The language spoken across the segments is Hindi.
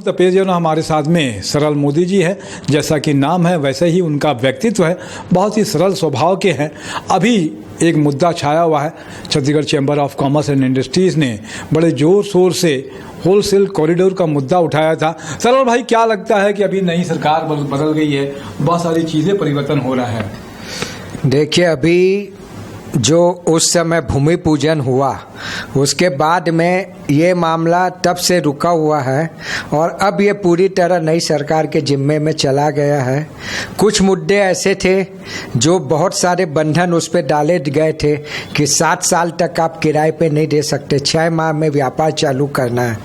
पे जो ना हमारे साथ में सरल मोदी जी है। जैसा कि नाम है वैसे ही उनका व्यक्तित्व है, बहुत ही सरल स्वभाव के हैं। अभी एक मुद्दा छाया हुआ है, Chhattisgarh chamber of commerce and industries ने बड़े ज़ोर शोर से होलसेल कॉरिडोर का मुद्दा उठाया था। सरल भाई, क्या लगता है कि अभी नई सरकार बदल गई है, बहुत सारी चीज़ें परिवर्तन हो रहा है? देखिए, अभी जो उस समय भूमि पूजन हुआ उसके बाद में ये मामला तब से रुका हुआ है और अब ये पूरी तरह नई सरकार के जिम्मे में चला गया है। कुछ मुद्दे ऐसे थे जो बहुत सारे बंधन उस पर डाले गए थे कि 7 साल तक आप किराए पे नहीं दे सकते, 6 माह में व्यापार चालू करना है।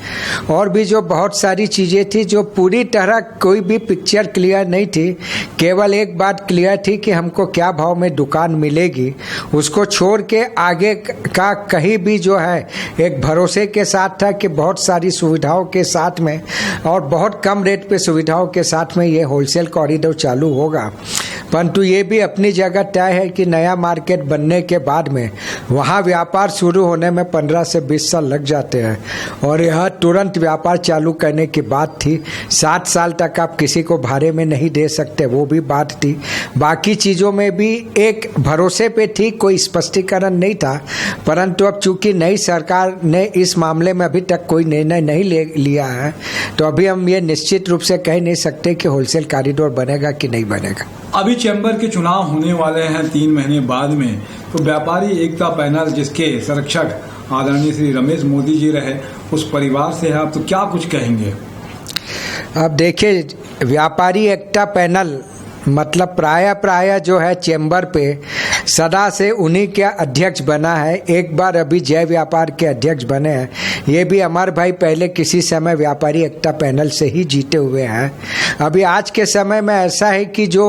और भी जो बहुत सारी चीज़ें थी जो पूरी तरह कोई भी पिक्चर क्लियर नहीं थी। केवल एक बात क्लियर थी कि हमको क्या भाव में दुकान मिलेगी, उसको छोड़ के आगे का कहीं भी जो है एक भरोसे के साथ था कि बहुत सारी सुविधाओं के साथ में और बहुत कम रेट पे सुविधाओं के साथ में ये होलसेल कॉरिडोर चालू होगा। परंतु ये भी अपनी जगह तय है कि नया मार्केट बनने के बाद में वहाँ व्यापार शुरू होने में 15 से 20 साल लग जाते हैं और यहाँ तुरंत व्यापार चालू करने की बात थी। 7 साल तक आप किसी को भाड़े में नहीं दे सकते, वो भी बात थी। बाकी चीज़ों में भी एक भरोसे पे थी, कोई स्पष्टीकरण नहीं था। परंतु अब चूंकि नई सरकार ने इस मामले में अभी तक कोई निर्णय नहीं लिया है, तो अभी हम ये निश्चित रूप से कह नहीं सकते कि होलसेल कॉरिडोर बनेगा कि नहीं बनेगा। अभी चैम्बर के चुनाव होने वाले हैं 3 महीने बाद में, तो व्यापारी एकता पैनल जिसके संरक्षक आदरणीय श्री रमेश मोदी जी रहे, उस परिवार से है आप, तो क्या कुछ कहेंगे? अब देखिए, व्यापारी एकता पैनल मतलब प्राय जो है चैम्बर पे सदा से उन्हीं के अध्यक्ष बना है। एक बार अभी जय व्यापार के अध्यक्ष बने हैं। ये भी अमर भाई पहले किसी समय व्यापारी एकता पैनल से ही जीते हुए हैं। अभी आज के समय में ऐसा है कि जो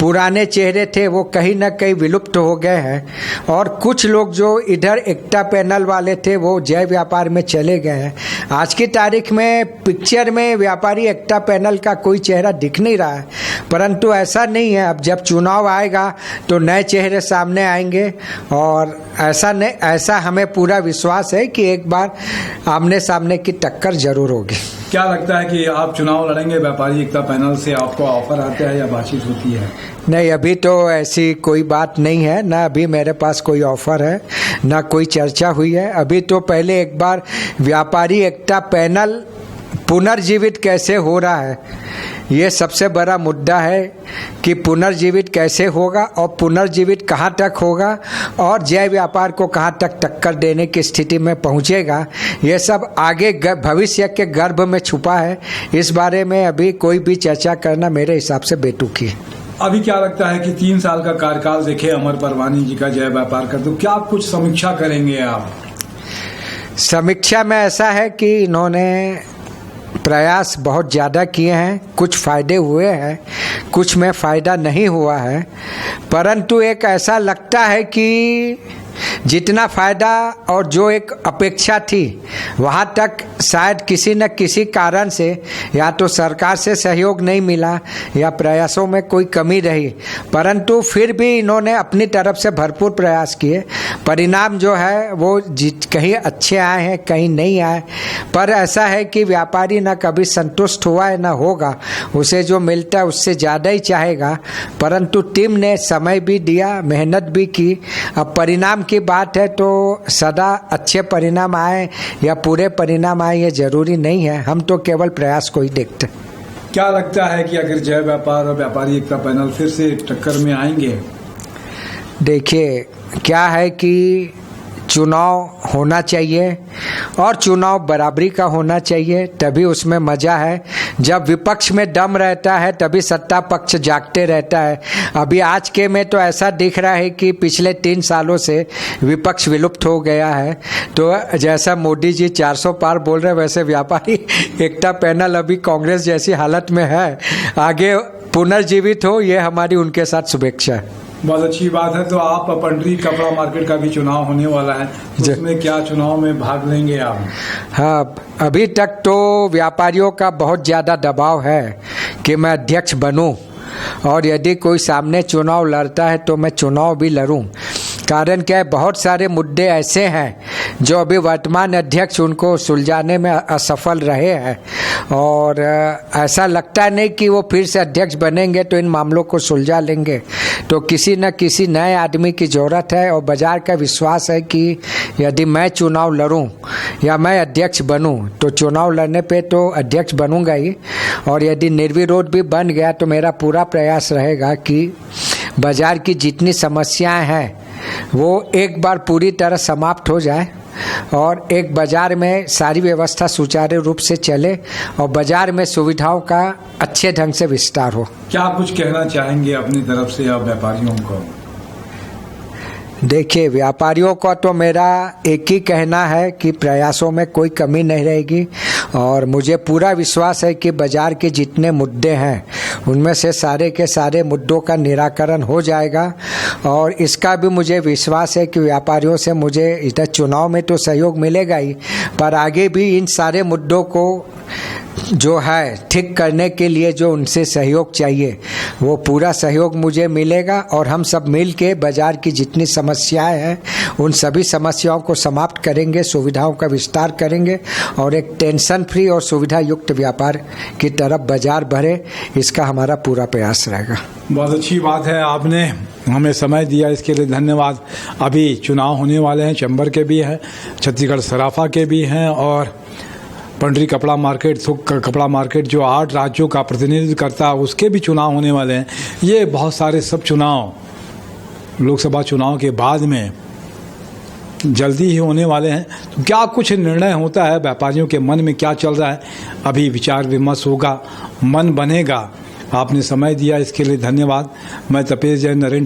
पुराने चेहरे थे वो कहीं ना कहीं विलुप्त हो गए हैं और कुछ लोग जो इधर एकता पैनल वाले थे वो जय व्यापार में चले गए हैं। आज की तारीख में पिक्चर में व्यापारी एकता पैनल का कोई चेहरा दिख नहीं रहा है, परंतु ऐसा नहीं है। अब जब चुनाव आएगा तो नए चेहरे सामने आएंगे और ऐसा हमें पूरा विश्वास है कि एक बार आमने सामने की टक्कर जरूर होगी। क्या लगता है कि आप चुनाव लड़ेंगे व्यापारी एकता पैनल से? आपको ऑफर आता है या बातचीत होती है? नहीं, अभी तो ऐसी कोई बात नहीं है, ना अभी मेरे पास कोई ऑफर है, ना कोई चर्चा हुई है। अभी तो पहले एक बार व्यापारी एकता पैनल पुनर्जीवित कैसे हो रहा है, ये सबसे बड़ा मुद्दा है कि पुनर्जीवित कैसे होगा और पुनर्जीवित कहाँ तक होगा और जय व्यापार को कहाँ तक टक्कर देने की स्थिति में पहुँचेगा। ये सब आगे भविष्य के गर्भ में छुपा है। इस बारे में अभी कोई भी चर्चा करना मेरे हिसाब से बेतुकी है। अभी क्या लगता है कि 3 साल का कार्यकाल देखे अमर परवानी जी का जय व्यापार का, तो क्या कुछ समीक्षा करेंगे आप? समीक्षा में ऐसा है कि इन्होंने प्रयास बहुत ज़्यादा किए हैं, कुछ फ़ायदे हुए हैं, कुछ में फ़ायदा नहीं हुआ है। परंतु एक ऐसा लगता है कि जितना फ़ायदा और जो एक अपेक्षा थी वहाँ तक शायद किसी न किसी कारण से या तो सरकार से सहयोग नहीं मिला या प्रयासों में कोई कमी रही। परंतु फिर भी इन्होंने अपनी तरफ से भरपूर प्रयास किए। परिणाम जो है वो कहीं अच्छे आए हैं, कहीं नहीं आए। पर ऐसा है कि व्यापारी न कभी संतुष्ट हुआ है न होगा, उसे जो मिलता है उससे ज़्यादा ही चाहेगा। परंतु टीम ने समय भी दिया, मेहनत भी की। अब परिणाम की बात है तो सदा अच्छे परिणाम आए या पूरे परिणाम आए ये जरूरी नहीं है। हम तो केवल प्रयास को ही देखते। क्या लगता है कि अगर जय व्यापार और व्यापारी एकता पैनल फिर से टक्कर में आएंगे? देखिए, क्या है कि चुनाव होना चाहिए और चुनाव बराबरी का होना चाहिए, तभी उसमें मज़ा है। जब विपक्ष में दम रहता है तभी सत्ता पक्ष जागते रहता है। अभी आज के में तो ऐसा दिख रहा है कि पिछले 3 सालों से विपक्ष विलुप्त हो गया है। तो जैसा मोदी जी 400 पार बोल रहे हैं, वैसे व्यापारी एकता पैनल अभी कांग्रेस जैसी हालत में है। आगे पुनर्जीवित हो, ये हमारी उनके साथ शुभेच्छा है। बहुत अच्छी बात है। तो आप पंडरी कपड़ा मार्केट का भी चुनाव होने वाला है, तो उसमें क्या चुनाव में भाग लेंगे आप? हाँ, अभी तक तो व्यापारियों का बहुत ज़्यादा दबाव है कि मैं अध्यक्ष बनूं और यदि कोई सामने चुनाव लड़ता है तो मैं चुनाव भी लड़ूं। कारण क्या है, बहुत सारे मुद्दे ऐसे हैं जो अभी वर्तमान अध्यक्ष उनको सुलझाने में असफल रहे हैं और ऐसा लगता नहीं कि वो फिर से अध्यक्ष बनेंगे तो इन मामलों को सुलझा लेंगे। तो किसी न किसी नए आदमी की ज़रूरत है और बाजार का विश्वास है कि यदि मैं चुनाव लड़ूं या मैं अध्यक्ष बनूं तो चुनाव लड़ने पे तो अध्यक्ष बनूंगा ही, और यदि निर्विरोध भी बन गया तो मेरा पूरा प्रयास रहेगा कि बाजार की जितनी समस्याएं हैं वो एक बार पूरी तरह समाप्त हो जाए और एक बाजार में सारी व्यवस्था सुचारू रूप से चले और बाजार में सुविधाओं का अच्छे ढंग से विस्तार हो। क्या कुछ कहना चाहेंगे अपनी तरफ से आप व्यापारियों को? देखिए, व्यापारियों को तो मेरा एक ही कहना है कि प्रयासों में कोई कमी नहीं रहेगी और मुझे पूरा विश्वास है कि बाजार के जितने मुद्दे हैं उनमें से सारे के सारे मुद्दों का निराकरण हो जाएगा। और इसका भी मुझे विश्वास है कि व्यापारियों से मुझे इधर चुनाव में तो सहयोग मिलेगा ही, पर आगे भी इन सारे मुद्दों को जो है ठीक करने के लिए जो उनसे सहयोग चाहिए वो पूरा सहयोग मुझे मिलेगा और हम सब मिल के बाजार की जितनी समस्याएं हैं उन सभी समस्याओं को समाप्त करेंगे, सुविधाओं का विस्तार करेंगे और एक टेंशन फ्री और सुविधा युक्त व्यापार की तरफ बाजार बढ़े, इसका हमारा पूरा प्रयास रहेगा। बहुत अच्छी बात है, आपने हमें समय दिया, इसके लिए धन्यवाद। अभी चुनाव होने वाले हैं, चैम्बर के भी हैं, छत्तीसगढ़ सराफा के भी हैं और पंडरी कपड़ा मार्केट, थोक कपड़ा मार्केट जो 8 राज्यों का प्रतिनिधित्व करता है उसके भी चुनाव होने वाले हैं। ये बहुत सारे सब चुनाव लोकसभा चुनाव के बाद में जल्दी ही होने वाले हैं। तो क्या कुछ निर्णय होता है, व्यापारियों के मन में क्या चल रहा है, अभी विचार विमर्श होगा, मन बनेगा। आपने समय दिया, इसके लिए धन्यवाद। मैं तपेश जैन, नरेंद्र